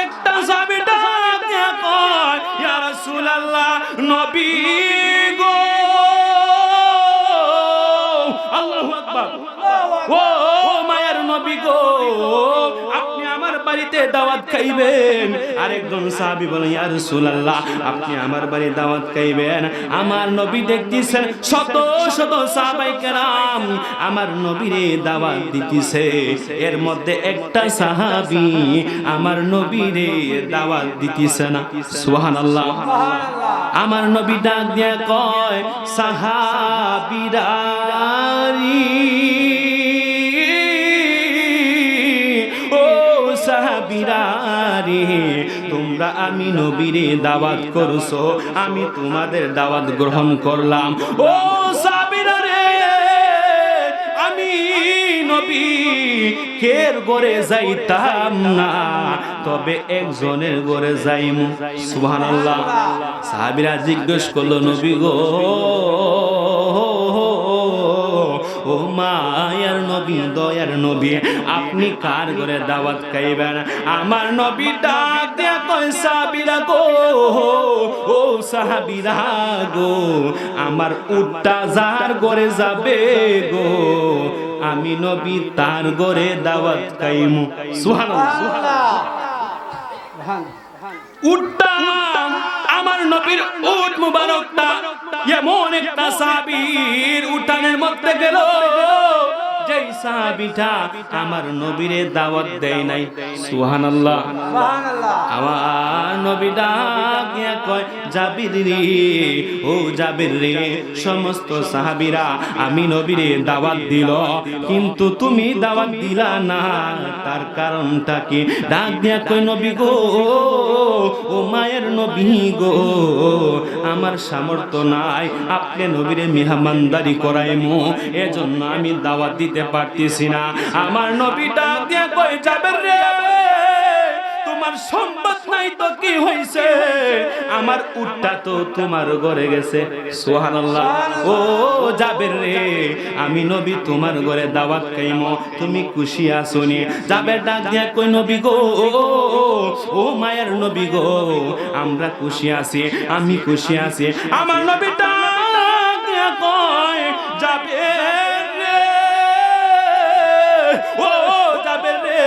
আরেকটা সাহাবী ডাক দিয়া কয় ইয়া রাসূলুল্লাহ নবী গো আল্লাহু আকবার ও মায়ার নবী গো আপনি আমার বাড়িতে দাওয়াত খাইবেন আরেকজন সাহাবী বলে ইয়া রাসূলুল্লাহ আপনি আমার বাড়ি দাওয়াত খাইবেন আমার নবী দেখতেছেন শত শত সাহাবায়ে কেরাম আমার নবীরে দাওয়াত দিতেছে এর মধ্যে একটা সাহাবী আমার নবীরে দাওয়াত দিতেছে না সুবহানাল্লাহ আমার নবী ডাক দিয়া কয় সাহাবীরা ও সাহাবীরা রে তোমরা আমি নবীরে দাওয়াত করছো আমি তোমাদের দাওয়াত গ্রহণ করলাম ও সাহাবীরা রে আমি নবী কের ঘরে যাইতাম না তবে একজনের ঘরে যাইমু সুবহানাল্লাহ সাহাবীরা জিজ্ঞেস করলো নবী গো ও মায়ার নবী দয়ার নবী আপনি কার ঘরে দাওয়াত খাইবেন আমার নবী ডাক দিয়া কয় সাহাবীরা গো ও সাহাবীরা গো আমার উটটা যার ঘরে যাবে গো আমি নবী তার ঘরে দাওয়াত খাইমু সুবহানাল্লাহ উটটা আমার নবীর উট মুবারকটা এমন একটা সাহাবীর উঠানের মধ্যে গেল যেই সাহাবীটা আমার নবীরে দাওয়াত দেয় নাই সুবহানাল্লাহ আমার নবী ডাক দিয়া কয় জাবির রে ও জাবির রে সমস্ত সাহাবীরা আমি নবীরে দাওয়াত দিল কিন্তু তুমি দাওয়াত দিলা না তার কারণটা কি ডাক দিয়া কয় নবী গো ও মায়ের নবী গো আমার সামর্থ্য নাই আপনি নবীরে মেহমানদারি করাইমু এজন্য আমি দাওয়াত দিতে পারতেছি না আমার নবী ডাক দিয়া কয় জাবির রে তোমার সম্পদ নাই তো কি হইছে আমার উটটা তো তোমার ঘরে গেছে সুবহানাল্লাহ ও জাবির রে আমি নবী তোমার ঘরে দাওয়াত খাইমু তুমি খুশি আছো নি জাবির ডাক দিয়া কই নবী গো ও মায়ের নবী গো আমরা খুশি আছি আমি খুশি আছি আমার নবী ডাক দিয়া কয় জাবির ও জাবির রে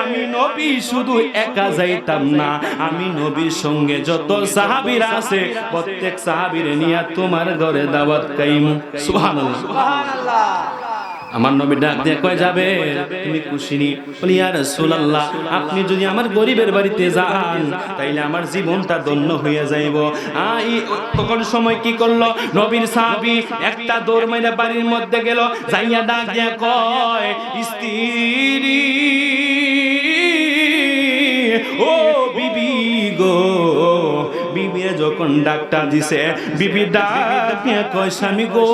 আমি নবী শুধু একা যাইতাম না আমি নবীর সঙ্গে যত সাহাবীরা আছে প্রত্যেক সাহাবীরে নিয়ে তোমার ঘরে দাওয়াত খাইমু সুবহানাল্লাহ সুবহানাল্লাহ আমার নবী ডাক দিয়ে কয় যাবে তুমি খুশি নি বলি ইয়া রাসূলুল্লাহ আপনি যদি আমার গরিবের বাড়িতে যান তাইলে আমার জীবনটা ধন্য হয়ে যাইব তখন সময় কি করলো নবীর সাহাবী একটা দৌড় মাইরা বাড়ির মধ্যে গেল যাইয়া ডাক দিয়ে কয় স্ত্রী ও বিবি গো বিবিরে যখন ডাকটা দিছে বিবি ডাক দিয়া কয় স্বামী গো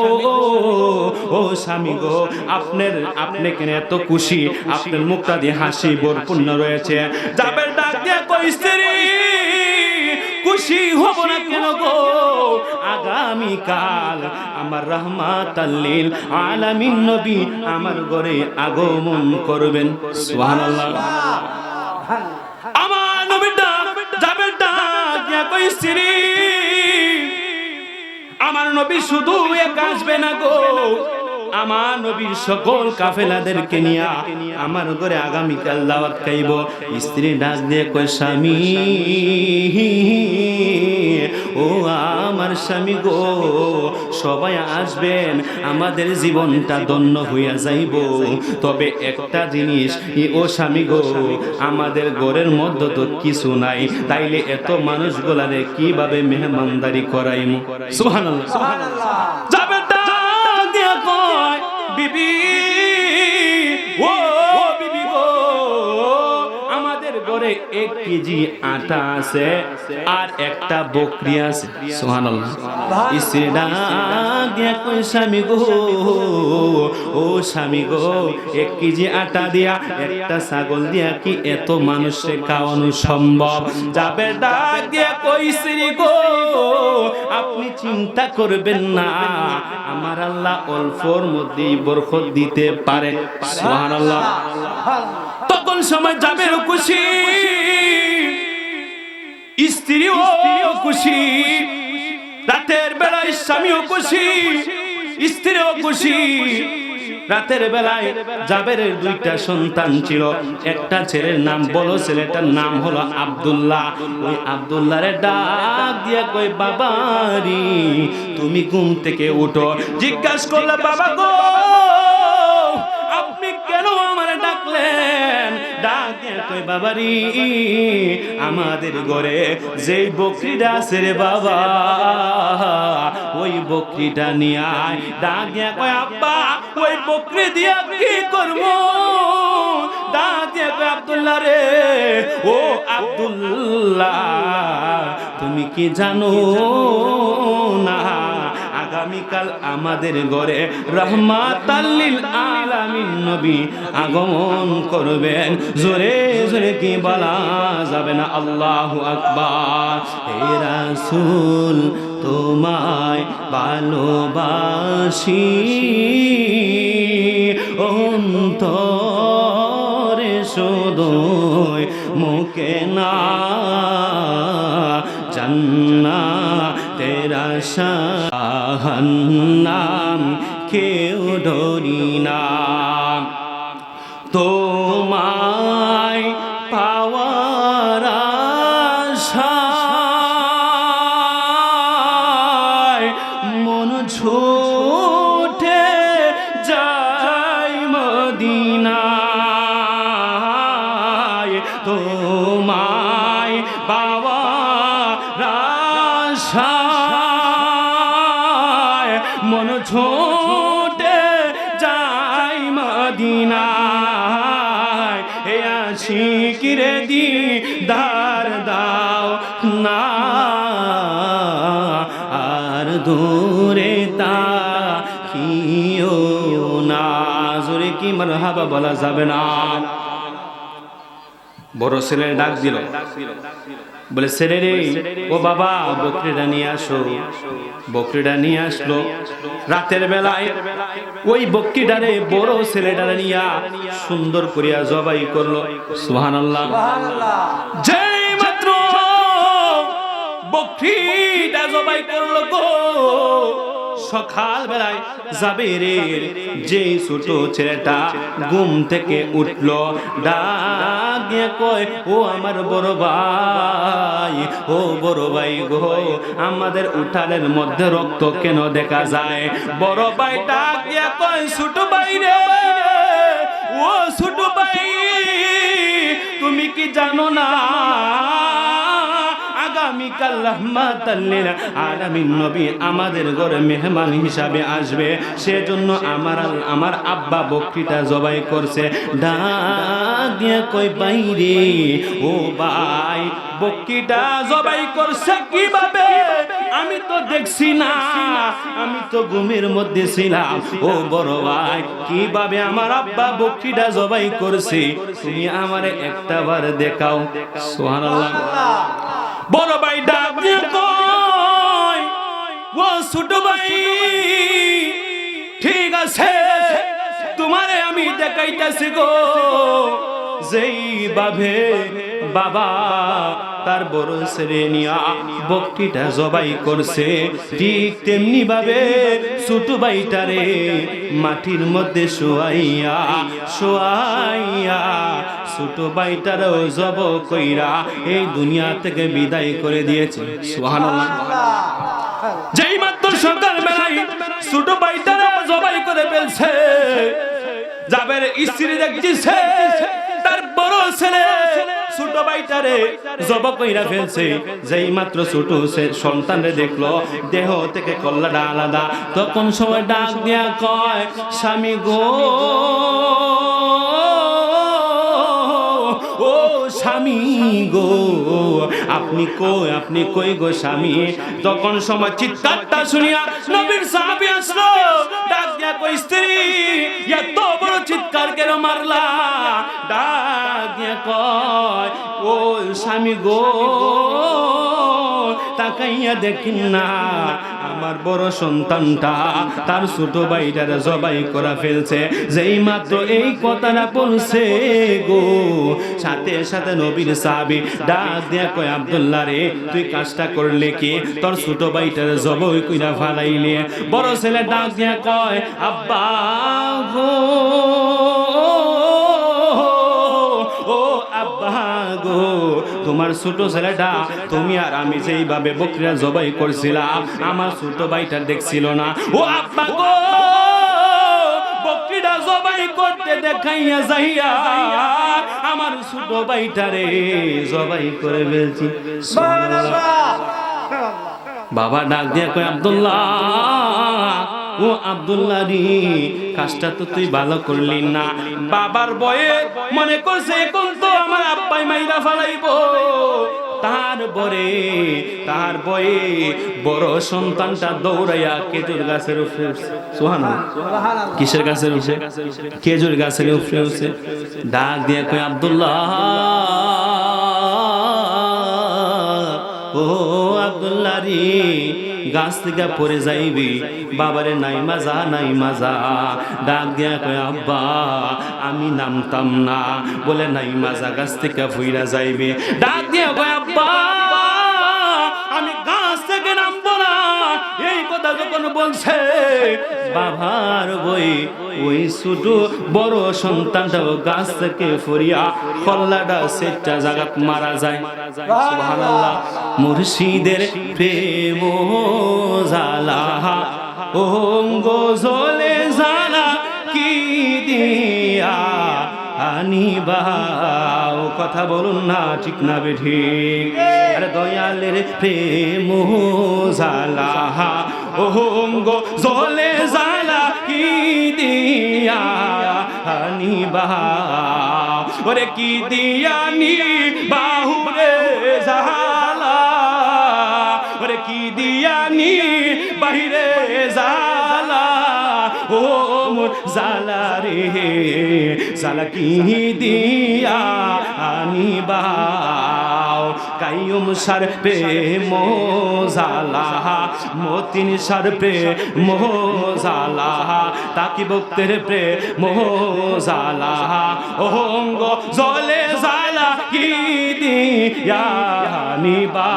ও স্বামী গো আপনি কেন এত খুশি আপনার মুখটা দিয়ে হাসি পরিপূর্ণ রয়েছে জাবের ডাক দিয়া কয় স্ত্রী খুশি হব না কেন গো আগামী কাল আমার রাহমাতাল লিল আলামিন নবী আমার ঘরে আগমন করবেন সুবহানাল্লাহ আমার নবীটা যাবে ডাক দিয়া কই স্ত্রী আমার নবী শুধু একা আসবে না গো আমার নবীর সকল কাফেলাদেরকে নিয়ে আমার ঘরে আগামী কাল দাওয়াত খাইব স্ত্রী ডাক দিয়ে কই স্বামী ও আমার স্বামী গো সবাই আসবেন আমাদের জীবনটা ধন্য হইয়া যাইব তবে একটা জিনিস ও স্বামী গো আমাদের ঘরের মধ্যে তো কিছু নাই তাইলে এত মানুষগুলারে কিভাবে মেহমানদারি করাইমু সুবহানাল্লাহ সুবহানাল্লাহ যাবে ডাক দিয়া কয় বিবি ও বিবি গো আমাদের ঘরে 1 কেজি আটা আছে আর একটা বকরি আছে সুবহানাল্লাহ স্ত্রী ডাক দিয়া কই স্বামী গো ও স্বামী গো 1 কেজি আটা দিয়া একটা ছাগল দিয়া কি এত মানুষকে খাওয়ানো সম্ভব যাবে ডাক দিয়া কই স্ত্রী গো আপনি চিন্তা করবেন না আমার আল্লাহ অল্পর মধ্যেই বরকত দিতে পারে সুবহানাল্লাহ তখন সময় যাবে খুশি খুশি, রাতের বেলায় স্বামীও খুশি, স্ত্রীও খুশি। রাতের বেলায় জাবেরের দুইটা সন্তান ছিল, একটা ছেলের নাম বলো, ছেলেটার নাম হলো আব্দুল্লাহ। ওই আব্দুল্লাহরে ডাক দিয়া কই, বাবারি তুমি ঘুম থেকে উঠো। জিজ্ঞাসা করলে, বাবা গো আপনি কেন আমারে ডাকলেন? ডাক দিয়া কই, বাবারি আমাদের ঘরে যেই বকরিটা আছে রে বাবা, ওই বকরিটা নিয়ে আয়। ডাক দিয়া কই, আব্বা ওই বকরি দিয়া কি করবো? ডাক দিয়া কই, আব্দুল্লাহ রে, ও আব্দুল্লাহ তুমি কি জানো না আগামীকাল আমাদের ঘরে রাহমাতাল লিল আলামিন নবী আগমন করবেন? জোরে জোরে কি বলা যাবে না আল্লাহু আকবার। হে রাসূল তোমায় ভালোবাসি, অন্তরে শুধুই মুখে না, জান্নাতের জাহান্নাম কেউ ডরি না। তোমায় পাওয়ার আশায় মন ছুটে যায় মদিনায়। তোমায় পাওয়ার আশায় মন ছুটে যায় মদিনায়। হে আশিকিরে দিদার দাও না, আর দূরে তাকিও না। জোরে কি মারহাবা বলা যাবে না? বড় ছেলে ডাক দিল, বলে ছেলে রে, ও বাবা বকরিটা নিয়ে আসো। বকরিটা নিয়ে আসলো। রাতের বেলায় ওই বকরিটারে বড় ছেলেটারে নিয়া সুন্দর করিয়া জবাই করলো। সুবহানাল্লাহ। যেই মাত্র বকরিটা জবাই করলো গো, সকাল বেলায় জাবেরের যে ছোট ছেলেটা ঘুম থেকে উঠলো, ডাক দিয়ে কয়, ও আমার বড় ভাই, ও বড় ভাই গো, আমাদের উঠানের মধ্যে রক্ত কেন দেখা যায়? বড় ভাই ডাক দিয়ে কয়, ছোট ভাই রে, ও ছোট ভাই তুমি কি জানো না আগামীকাল রাহমাতাল লিল আলামিন নবী আমাদের ঘরে মেহমান হিসাবে আসবে, সেজন্য আমার আব্বা বকরিটা জবাই করছে। ডাক দিয়ে কই, বাইরে ও ভাই বকরিটা জবাই করছে কিভাবে? আমি তো দেখছি না, আমি তো ঘুমের মধ্যে ছিলাম। ও বড় ভাই কিভাবে আমার আব্বা বকরিটা জবাই করছে তুমি আমারে একটা বার দেখাও। সুবহানাল্লাহ। বড় ভাই ডাক দিয়ে কয়, ও ছোট ভাই ঠিক আছে তোমারে আমি দেখাইতাছি গো। যেই ভাবে বাবা তার বড় ছেলে নিয়া বকরিটা জবাই করছে, ঠিক তেমনি ভাবে ছোট ভাইটারে মাটির মধ্যে শোয়াইয়া শোয়াইয়া ছোট ভাইটারও জব কইরা এই দুনিয়া থেকে বিদায় করে দিয়েছে। সুবহানাল্লাহ। যেই মাত্র সকাল বেলায় ছোট ভাইটারে জবাই করে ফেলছে, জাবের স্ত্রী দেখছে তার বড় ছেলে ছোট ভাইটারে জব কইরা ফেলছে। যেই মাত্র ছোট সন্তানরে দেখলো দেহ থেকে কল্লাটা আলাদা, তখন সময় ডাক দিয়া কয়, স্বামী গো, ও স্বামী গো, আপনি কই গো স্বামী? তখন সময় চিৎকারটা শুনিয়া নবীর সাহাবী আসলো, ডাক দিয়া কই, স্ত্রী এত বড় চিৎকার কেন মারলা? ডাক দিয়া কয়, ও স্বামী গো, তাকাইয়া দেখেন না আমার বড় সন্তানটা তার ছোট ভাইটার জবাই করা ফেলছে। যেই মাত্র এই কথাটা বলছে গো, সাথে সাথে নবীর সাহাবী ডাক দিয়া কয়, আব্দুল্লাহ রে, তুই কাজটা করলে কি? তোর ছোট ভাইটার জবাই কইরা ফালাইলে। বড় ছেলে ডাক দিয়া কয়, আব্বা গো, ও আব্বা গো, তোমার ছোট ছেলেটা তুমি আর আমি যেইভাবে বকরিয়া জবাই করছিলাম, আমার ছোট ভাইটা দেখছিল না। ও আব্বা গো, বকরিটা জবাই করতে দেখাইয়া যাইয়া আমার ছোট ভাইটারে জবাই করে ফেলছি। বাবা ডাক দিয়া কয়, আব্দুল্লাহ, ও আব্দুল্লাহ রে, কাজটা তো তুই ভালো করলি না। বাবার বয়ে মনে করছে এখন তো আমার আব্বাই মাইরা ফালাইবো। তার বয়ে বড় সন্তানটা দৌড়াইয়া খেজুর গাছের উপরে উঠছে। সুবহানাল্লাহ। কিসের গাছের উপরে? খেজুর গাছের উপরে উঠছে। ডাক দিয়া কয়, আব্দুল্লাহ, ও আব্দুল্লাহ রে, গাছ থেকে পড়ে যাইবি, বাবারে নাই মাজা, নাই মাজা। ডাক দিয়া কয়, আব্বা আমি নামতাম না। বলে নাই মাজা, গাছ থেকে ফুইরা যাইবে। ডাক দিয়া কয়, আব্বা আমি গাছ থেকে নামবো না। এই কথা যখন বলছে, বাবার বই ওই ছোট বড় সন্তানটাও গাছ থেকে ফরিয়া কল্লাটা সেটা জাগাত মারা যায়। সুবহানাল্লাহ। মুর্শিদের প্রেম জালা অঙ্গ জ্বলে জালা কি দিয়া আনিবা। ও কথা বলুন না, ঠিক না বেঠিক? আরে দয়ালের প্রেম জালা অঙ্গ জ্বলে জালা কি দিয়া আনিবা। ওরে কি দিয়া নি বাহুরে জালা, ওরে কি দিয়া নি বাহিরে জালা। ও মোর জালা রে, জালা কি দিয়া আনিবা। কাইয়ুম সারপে মোজালা, মতিন সারপে মোজালা, তাকি বক্তের প্রে মোজালা। অঙ্গ জলে জালা কি দিয়া নিবা।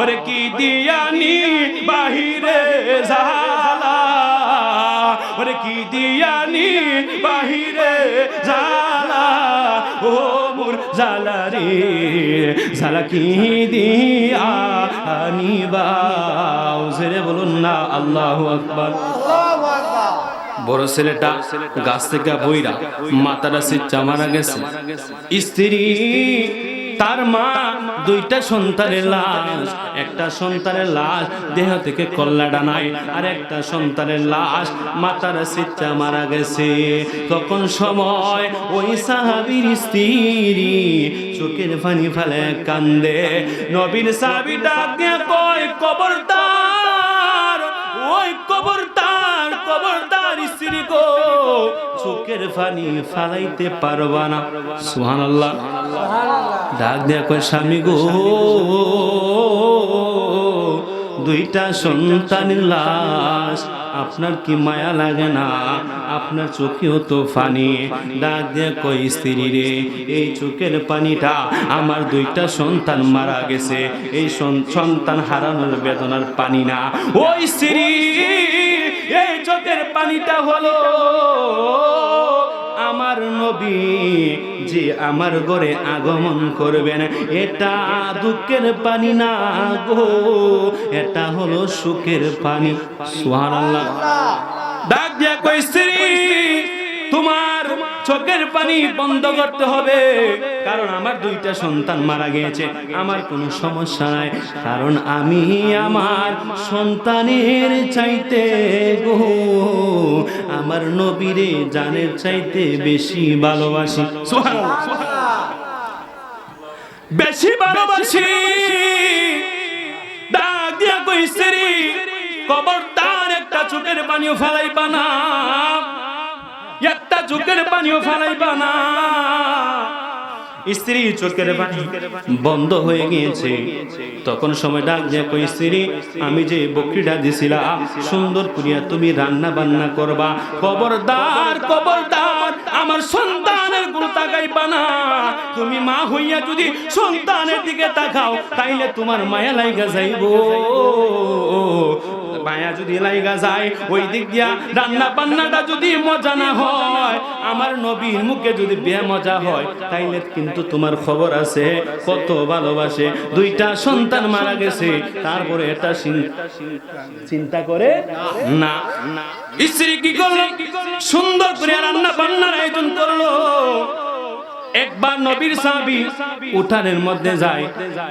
ওরে কি দিয়া নি বাহিরে জালা, ওরে কি দিয়া নি বাহিরে জালা। ও মোর জালা রে, জালা কি দিয়া নিবা। জোরে বলুন না আল্লাহু আকবার। বড় ছেলেটা গাছ থেকে বইরা মাথাটা সিচ্চা মারা গেছে। স্ত্রী তার মা দুইটা সন্তানের লাশ, একটা সন্তানের লাশ দেহ থেকে কল্লাটা নাই, আর একটা সন্তানের লাশ মাথার সিচ্চা মারা গেছে। তখন সময় ওই সাহাবীর স্ত্রী চোখের পানি ফেলে কান্দে। নবীর সাহাবী ডাক দিয়ে কয়, খবরদার, ওই খবরদার, খবরদার স্ত্রী গো, চোখের পানি ফালাইতে পারবা না। সুবহানাল্লাহ। ডাক দিয়া কয়, স্বামী গো, দুইটা সন্তানের লাশ, আপনার কি মায়া লাগে না? আপনার চোখেও তো পানি। ডাক দিয়ে কই, স্ত্রী রে, এই চোখের পানিটা আমার দুইটা সন্তান মারা গেছে, এই সন্তান হারানোর বেদনার পানি না। ওই স্ত্রী, এই চোখের পানিটা হলো আমার নবী যে আমার ঘরে আগমন করবেন। এটা দুঃখের পানি না গো, এটা হলো সুখের পানি। সুবহানাল্লাহ। ডাক দিয়া কই, স্ত্রী তোমার চোখের পানি বন্ধ করতে হবে, কারণ আমার দুইটা সন্তান মারা গিয়েছে। আমার কোনো সমস্যা নাই, কারণ আমি আমার সন্তানের চাইতে গো আমার নবীরে জানের চাইতে বেশি ভালোবাসি। সুবহানাল্লাহ। বেশি ভালোবাসি। ডাক দিয়া কই, স্ত্রী খবরদার একটা চোখের পানিও ফেলাইবা না, একটা চোখের পানিও ফেলাইবা না। স্ত্রী চোখের পানি বন্ধ হয়ে গিয়েছে। তখন সময় ডাক দিয়ে কই, স্ত্রী আমি যে বকরিটা দিছিলাম সুন্দর করিয়া তুমি রান্না বান্না করবা, খবরদার খবরদার আমার সন্তানের গুলো তাকাইবা না। তুমি মা হইয়া যদি সন্তানের দিকে তাকাও তাইলে তোমার মায়া লাইগা যাইবো। মায়া যদি লাইগা যায় ওই দিক দিয়া রান্না বান্নাটা যদি মজা না হয়, আমার নবীর মুখে যদি বেমজা হয় তাইলে কিন্তু তোমার খবর আছে কত ভালোবাসে। দুইটা সন্তান মারা গেছে তারপরে এটা চিন্তা করে না। স্ত্রী কি করলো? সুন্দর করে রান্না বান্নার আয়োজন করলো। একবার নবীর সাহাবী উঠানের মধ্যে যায়,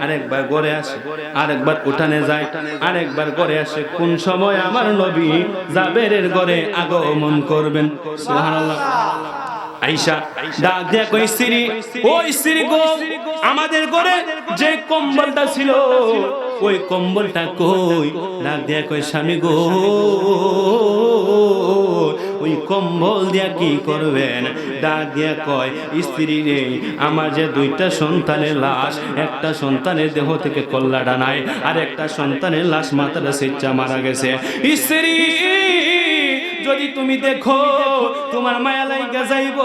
আরেকবার ঘরে আসে, আরেকবার উঠানে যায়, আরেকবার ঘরে আসে। কোন সময় আমার নবী জাবেরের ঘরে আগমন করবেন? সুবহানাল্লাহ। আয়েশা ডাক দিয়া কই, স্ত্রী ও স্ত্রী গো, আমাদের ঘরে যে কম্বলটা ছিল ওই কম্বলটা কই? ডাক দিয়া কই, স্বামী গো ওই কম্বল দিয়া কি করবেন? ডাক দিয়া কয়, স্ত্রী রে আমার যে দুইটা সন্তানের লাশ, একটা সন্তানের দেহ থেকে কল্লাটা নাই, আর একটা সন্তানের লাশ মাথাটা সেচ্চা মারা গেছে। স্ত্রী যদি তুমি দেখো তোমার মায়া লাইগা যাইব,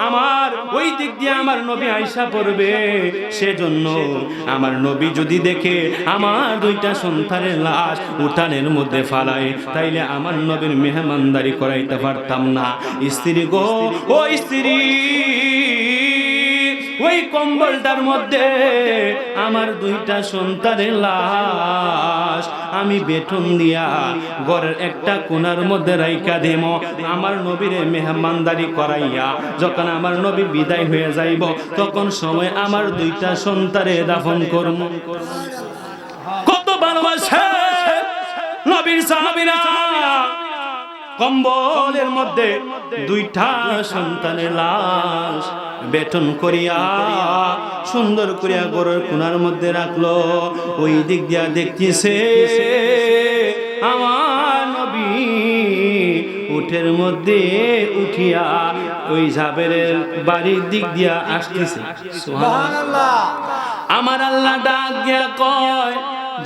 আমার ওই দিক দিয়ে আমার নবী আয়েশা পড়বে। সেজন্য আমার নবী যদি দেখে আমার দুইটা সন্তানের লাশ উঠানের মধ্যে ফালায় তাইলে আমার নবীর মেহমানদারি করাইতে পারতাম না। স্ত্রী গো ও স্ত্রী, ওই কম্বলটার মধ্যে আমার দুইটা সন্তানের লাশ আমি বেতন দিয়া ঘরের একটা কোণার মধ্যে রাইখা দেব। আমার নবীরে মেহমানদারি করাইয়া যখন আমার নবী বিদায় হয়ে যাইব তখন সময় আমার দুইটা সন্তানে দাফন করব। কত ভালোবাসে নবীর সাহাবীরা। কম্বলের মধ্যে দুইটা সন্তানের লাশ বেতন করিয়া সুন্দর করিয়া ঘরের কোণার মধ্যে রাখলো। ওই দিক দিয়া দেখতেছে আমার নবী উঠের মধ্যে উঠিয়া ওই জাবেরের বাড়ির দিক দিয়া আসতেছে। সুবহানাল্লাহ। আমার আল্লাহ ডাক দিয়া কয়,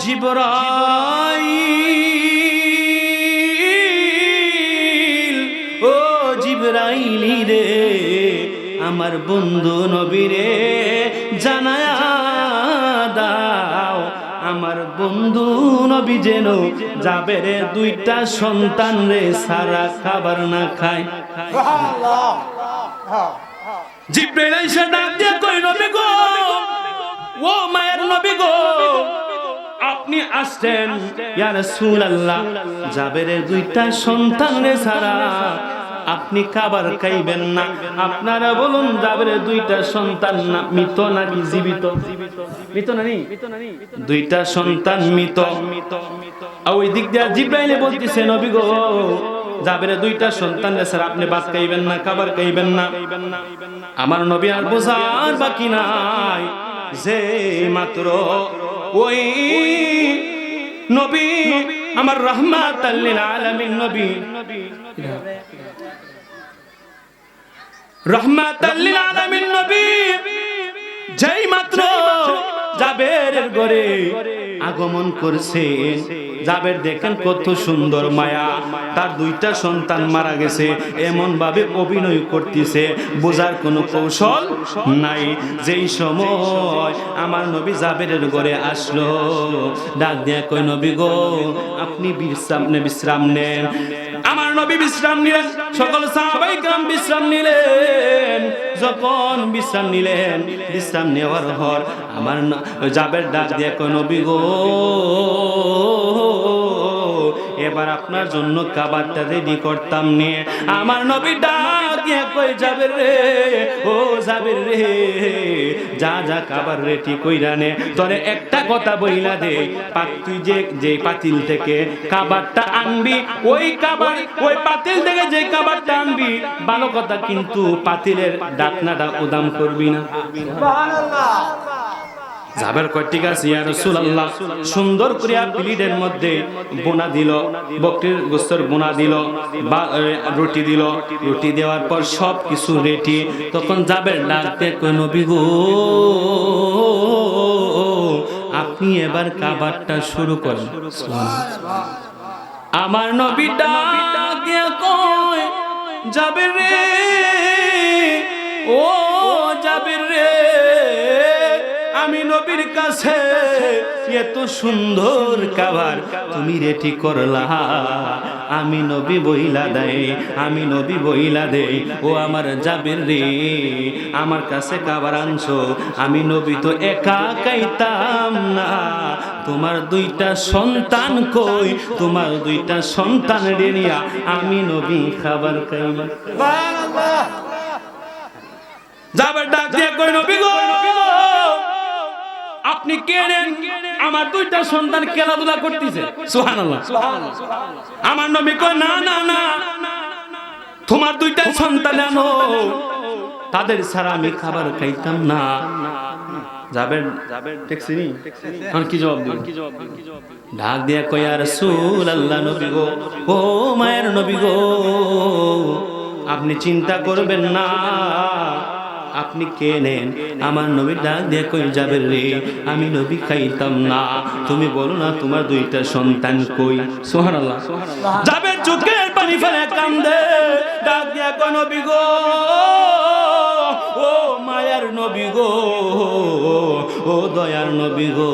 জিবরাইল ও জিবরাইলি রে, আমার বন্ধু নবীরে জানায়া দাও আমার বন্ধু নবী যেন জাবেরে দুইটা সন্তান রে সারা খাবার না খায়। জিবরাইল এসে ডাক দিয়ে কই, নবী গো ও মায়ের নবী গো আপনি আসছেন? ইয়া রাসূলুল্লাহ, জাবেরের দুইটা সন্তান রে সারা আপনি খাবার খাইবেন না। আপনারা বলুন জাবেরের দুইটা সন্তান না মৃত নাকি জীবিত? মৃত নানি, দুইটা সন্তান মৃত। আর ওই দিক দিয়ে জিবরাইলে বলতেছে, নবী গো জাবেরের দুইটা সন্তান রে স্যার আপনি ভাত খাইবেন না, খাবার খাইবেন না। আমার নবী আর বোঝার বাকি নাই, যে মাত্র ওই নবী আমার রাহমাতাল লিল আলামিন নবী, রাহমাতাল লিল আলামিন নবী যেই মাত্র জাবেরের ঘরে আগমন করছেন, জাবের দেখেন কত সুন্দর মায়া, তার দুইটা সন্তান মারা গেছে এমন ভাবে অভিনয় করতেছে, বোঝার কোনো কৌশল নাই। যেই সময় আমার নবী জাবেরের ঘরে আসলো, ডাক দিয়া কই, নবী গো আপনি বিশ্রাম নেন। আমার নবী বিশ্রাম নিলেন, সকল সাহাবায়ে কেরাম বিশ্রাম নিলেন। যখন বিশ্রাম নিলেন, বিশ্রাম নেওয়ার পর আমার জাবের ডাক দিয়ে কই, নবী গো এবার আপনার জন্য খাবারটা রেডি করতাম নিয়ে। আমার নবী ডাক দিয়ে কই, জাবের রে ও জাবের রে, যা যা খাবার রেডি কইরা নে, তোরে একটা কথা বইলা দে, তুই যে পাতিল থেকে খাবারটা আনবি, ওই খাবার ওই পাতিল থেকে যে খাবারটা আনবি, ভালো কথা কিন্তু পাতিলের ঢাকনাটা উদাম করবি না। সুবহানাল্লাহ। জাবের কয় ঠিক আছে ইয়া রাসূলুল্লাহ। সুন্দর করে প্লেটের মধ্যে বোনা দিল, বকরির গোশতের বোনা দিল, রুটি দিল। রুটি দেওয়ার পর সব কিছু রেডি। তখন জাবের ডাকতে কই নবী গো, আপনি এবার খাবারটা শুরু করেন। আমার নবী ডাক দিয়া কয় জাবের রে, ও জাবের রে, আমি নবীর কাছে এত সুন্দর খাবার তুমি রেডি করলা, আমি নবী বইলা দেই, আমি নবী বইলা দেই, ও আমার জাবের রে, আমার কাছে খাবার আনছো, আমি নবী তো একা খাইতাম না, তোমার দুইটা সন্তান কই, তোমার দুইটা সন্তান রে নিয়া আমি নবী খাবার খাইলাম। সুবহানাল্লাহ। জাবের ডাক দিয়ে কই নবী গো, আপনি কেনেন, আমার দুইটা সন্তান খেলাধুলা করতেছে। সুবহানাল্লাহ। আমার নবী কয় না না না, তোমার দুইটা সন্তান আনো, তাদের ছাড়া আমি খাবার খাইতাম না। জাবের দেখছিনি এখন কি জবাব দিবেন? ডাক দিয়া কয় ইয়া রাসূলুল্লাহ, নবী গো, ও মায়ের নবী গো, আপনি চিন্তা করবেন না, আপনি কে নেন। আমার নবী ডাক দিয়ে কই জাবের রে, আমি নবী খাইতাম না, তুমি বলো না তোমার দুইটা সন্তান কই। সুবহানাল্লাহ। জাবের চোখের পানি ফেলে কান্দে, ডাক দিয়ে কই নবী গো, ও মায়ার নবী গো, ও দয়ার নবী গো,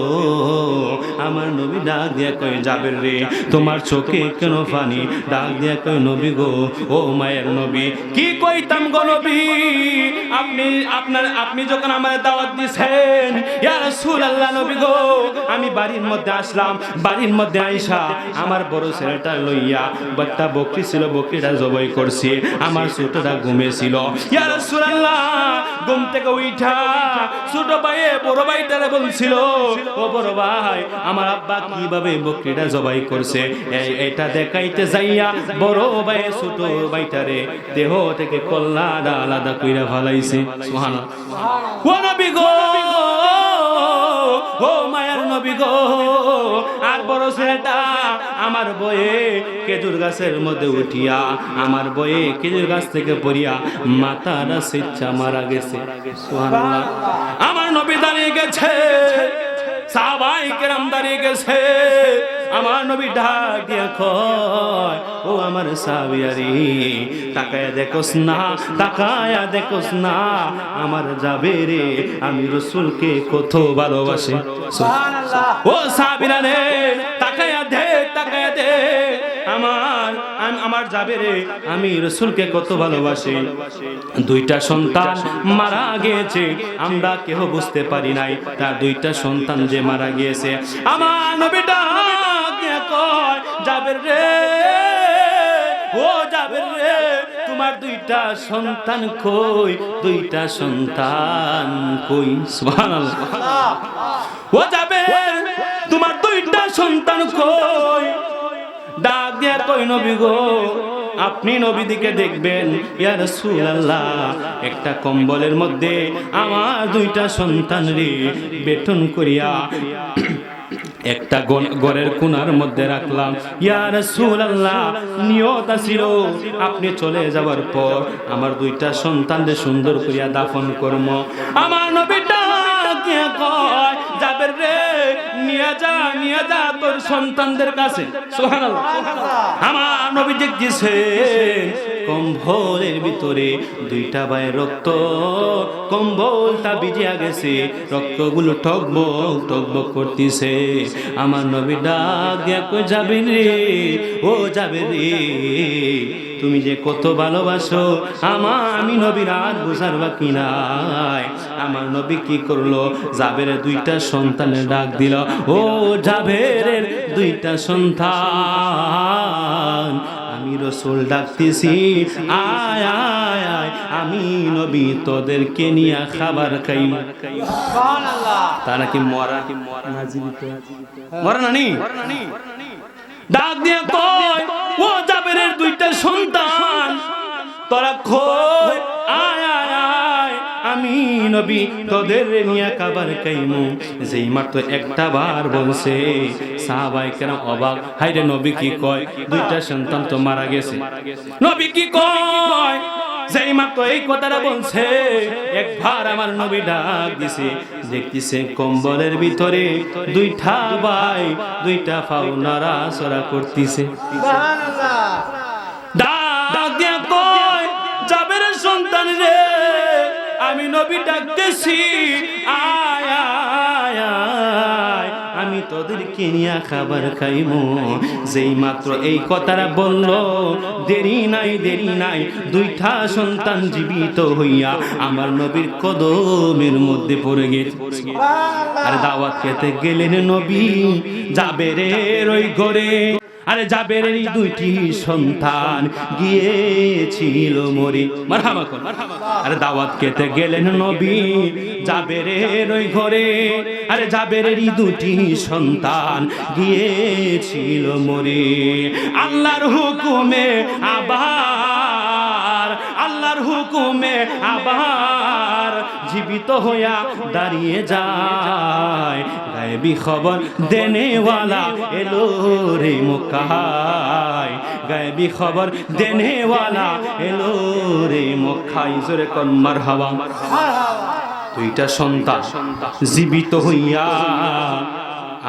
আমার নবী ডাক দিয়ে কই জাবের রে, তোমার চোখে কেন পানি? ডাক দিয়ে কই নবী গো, ও মায়ের নবী, কি কইতাম গো নবী, আপনি যখন আমার দাওয়াত দিছেন ইয়া রাসূলুল্লাহ, নবী গো, আমি বাড়ির মধ্যে আসলাম, বাড়ির মধ্যে আইসা আমার বড় ছেলেটা লইয়া, একটা বকরি ছিল, বকরিটা জবাই করছি, আমার ছোটটা ঘুমেছিল। ইয়া রাসূলুল্লাহ, ঘুম থেকে উঠা ছোট ভাই বড় ভাইটারে বলছিল, ও বড় ভাই, আমার আব্বা কিভাবে বকরিটা জবাই করছে, এটা দেখাইতে যাইয়া বড় ভাই ছোট ভাইটারে দেহ থেকে কল্লাটা আলাদা কইরা ফেলাইছে। সুবহানাল্লাহ। ও নবী গো, ও মায়ের নবী গো, আর বড় ছেলেটা আমার বয়ে খেজুর গাছের মধ্যে উঠিয়া, আমার বয়ে খেজুর গাছ থেকে পড়িয়া মাথাটা সিচ্ছা মারা গেছে। সুবহানাল্লাহ। আমার নবী দাঁড়িয়ে গেছে, সাহাবায়ে কেরাম দাঁড়িয়ে গেছে, আমার নবী ডাক দিয়া কয়, ও আমার সাহাবীয়ারে, তাকায়া দেখোস না, তাকায়া দেখোস না, আমার জাবেরে আমি রাসূলকে কত ভালোবাসি। সুবহানাল্লাহ। ও সাহাবীরা রে, তাকায়া দে, তাকায়া দে, আমার জাবেরে আমি রাসূলকে কত ভালোবাসি। দুইটা সন্তান মারা গিয়েছে, আমরা কেউ বুঝতে পারি নাই, তার দুইটা সন্তান যে মারা গিয়েছে। আমার নবীটা কয় জাবের রে, ও জাবের রে, তোমার দুইটা সন্তান কই, দুইটা সন্তান কই। সুবহানাল্লাহ। ও জাবের, তোমার দুইটা সন্তান কই? ডাক দিয়া কই নবী গো, আপনি নবী দিকে দেখবেন, ইয়া রাসূলুল্লাহ, একটা কম্বলের মধ্যে আমার দুইটা সন্তান রে বেটন করিয়া একটা ঘরের কোণার মধ্যে রাখলাম। ইয়া রাসূলুল্লাহ, নিয়ত ছিল আপনি চলে যাওয়ার পর আমার দুইটা সন্তানদের সুন্দর করিয়া দাফন করব। আমার নবীটা কে কয় জাবের রে, নিয়ে যা তোর সন্তানদের কাছে। সুবহানাল্লাহ। আমার নবী দেখতেছে কম্বলের ভিতরে দুইটা ভাইয়ের রক্ত, কম্বলটা ভিজিয়া গেছে, রক্তগুলো টকবক টকবক করতেছে। আমার নবী ডাক দিয়া কই জাবের রে, ও জাবের রে, তুমি যে কত ভালোবাসো আমি নবীর আর বুঝার বাকি নাই। আমার নবী কি করলো, জাবেরের দুইটা সন্তানের ডাক দিল, ও জাবেরের দুইটা সন্তান, আমি রাসূল ডাকতেছি, আয় আয় আয়, আমি নবী তোদেরকে নিয়ে খাবার খাই। সুবহানাল্লাহ। তারা কি মরা না জীবিত? মরা না নি? ডাক দিয়ে কয়, ও জাবেরের দুইটা সন্তান, তোরা কই, আয় আয় আয়, আমি নবী তোদের নিয়ে কাবার কাইমু। যেই মাত্র একটা বার বলছে সাহাবায়ে কেরাম অবাক, হায়রে নবী কি কয়, দুইটা সন্তান তো মারা গেছে, নবী কি কয়? যেই মাত্র এই কথাটা বলছে একবার আমার নবী ডাক দিছে, দেখতেছে কম্বলের ভিতরে দুইটা ভাই দুইটা পাও নাড়াচড়া করতেছে। সুবহানাল্লাহ। ডাক দিয়া কয়, জাবেরের সন্তান রে, আমি নবী ডাকতেছি, আয় আয় আয়, আমি তোদেরকে নিয়ে খাবার খাইমু। যেই মাত্র এই কথাটা বলল, দেরি নাই, দুইটা সন্তান জীবিত হইয়া আমার নবীর কদমের মধ্যে পড়ে গেছে। আর দাওয়াত খেতে গেলেন নবী জাবেরের ওই ঘরে। আরে জাবেরের দুইটি সন্তান গিয়েছিল মরি, মারহাবা কর। আরে দাওয়াত খেতে গেলেন নবী জাবেরের ওই ঘরে। আরে জাবেরের দুইটি সন্তান গিয়েছিল মরি। আল্লাহর হুকুমে আবার জীবিত হইয়া দাঁড়িয়ে যায়। গায়েবী খবর দেনেওয়ালা এলো রে মক্কায়, গায়েবী খবর দেনেওয়ালা এলো রে মক্কায়। জোরে কোন মারহাবা। দুইটা সন্তান জীবিত হইয়া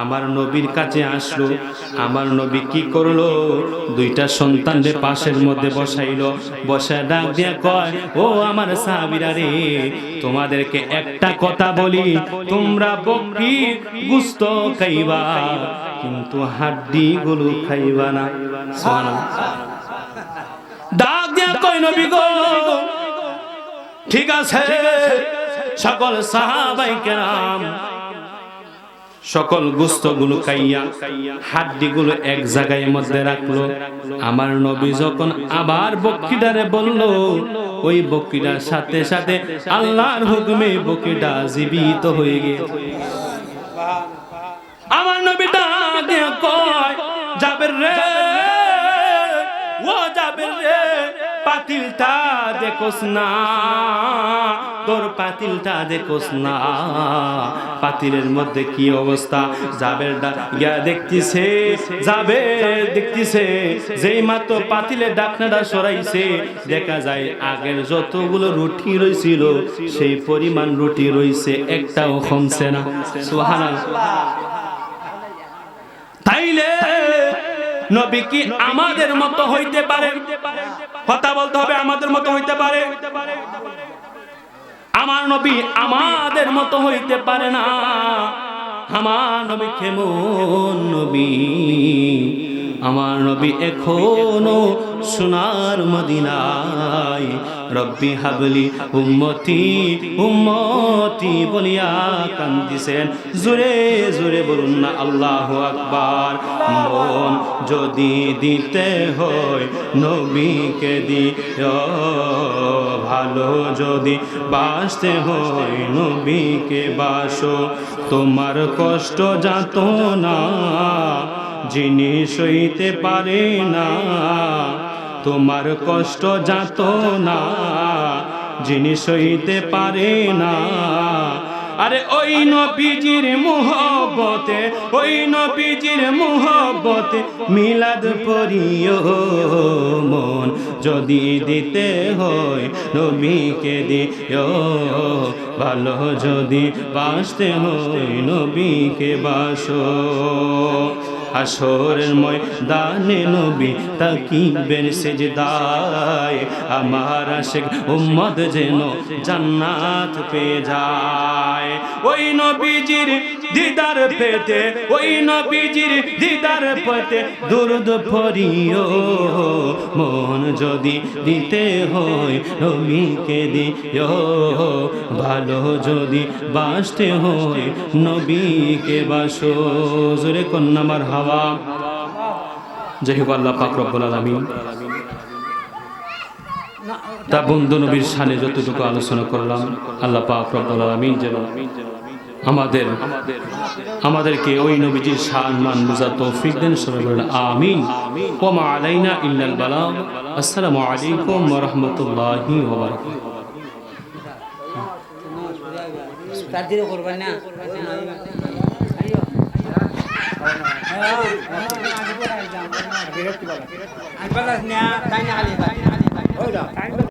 আমার নবীর কাছে আসলো। আমার নবী কি করলো? দুইটা সন্তানদের পাশের মধ্যে বসাইলো, বসায় ডাক দিয়া কয়, ও আমার সাহাবীরা রে, তোমাদেরকে একটা কথা বলি, তোমরা বকরির গোশত খাইবা কিন্তু হাড্ডি গুলো খাইবা না। সুবহানাল্লাহ। ডাক দিয়া কয়, নবী গো ঠিক আছে। সকল সাহাবায়ে কেরাম সকল গোশতগুলো খাইয়া হাড্ডিগুলো এক জায়গায় মধ্যে রাখলো। আমার নবী যখন আবার বকরিটারে বলল, ওই বকরিটার সাথে সাথে আল্লাহর হুকুমে বকরিটা জীবিত হয়ে গেছে। আমার নবী ডাক দিয়ে কয়, জাবের রে, ও জাবের রে, পাতিলটা দেখোস না, তোর পাতিলটা দেখোস না, পাতিলের মধ্যে কি অবস্থা। জাবের গিয়া দেখতেছে, জাবের দেখতেছে যেই মাত্র পাতিলের ঢাকনাটা সরাইছে, দেখা যায় আগের যতগুলো রুটি রইছিল সেই পরিমাণ রুটি রইছে, একটাও কমছে না। সুবহানাল্লাহ। তাইলে নবী কি আমাদের মতো হইতে পারে? কথা বলতে হবে, আমাদের মতো হইতে পারে? আমার নবী আমাদের মতো হইতে পারে না। আমার নবী কেমন নবী? আমার নবী এখনো সোনার মদিনায় রব্বি হাবলি উম্মতি উম্মতি বলিয়া কান্দিছেন। জোরে জোরে বলুন না আল্লাহু আকবার। মন যদি দিতে হয় নবীকে দিও, ভালো যদি বাসতে হয় নবীকে বাসো। তোমার কষ্ট যাতনা জিনিস হইতে পারে না, তোমার কষ্ট যাতনা জিনিস হইতে পারে না। আরে ওই নবীজির মুহব্বতে, ওই নবীজির মুহব্বতে মিলাদ পড়িও। মন যদি দিতে হয় নবীকে দিও, ভালো যদি বাসতে হয় নবীকে বাসো। হাসরের ময়দানে নবী তাকিবেন সিজদায়, আমার আশিক উম্মত যেন জান্নাত পেয়ে যায়। ওই নবীজির দিদার পেতে, ওই নবীজির দিদার পেতে দুরূদ পড়িও। মন যদি দিতে হয় নবীকে দিও, ভালো যদি বাসতে হয় নবীকে বাসো। জোরে কন্যা মারহাবা। যাই হোক, আল্লাহ পাক রব্বুল আলামিন তা বন্ধু নবীর শানে যতটুকু আলোচনা করলাম, আল্লাহ পাক রব্বুল আলামিন যেন আমাদেরকে ওই নবীজির শান মান বুঝার তৌফিক দেন। সবাই বলেন আমিন। ওয়া মা আলাইনা ইল্লাল বালাগ। আসসালামু আলাইকুম ওয়া রাহমাতুল্লাহি ওয়া বারাকাতুহু। তার দিকে করবেন না আগে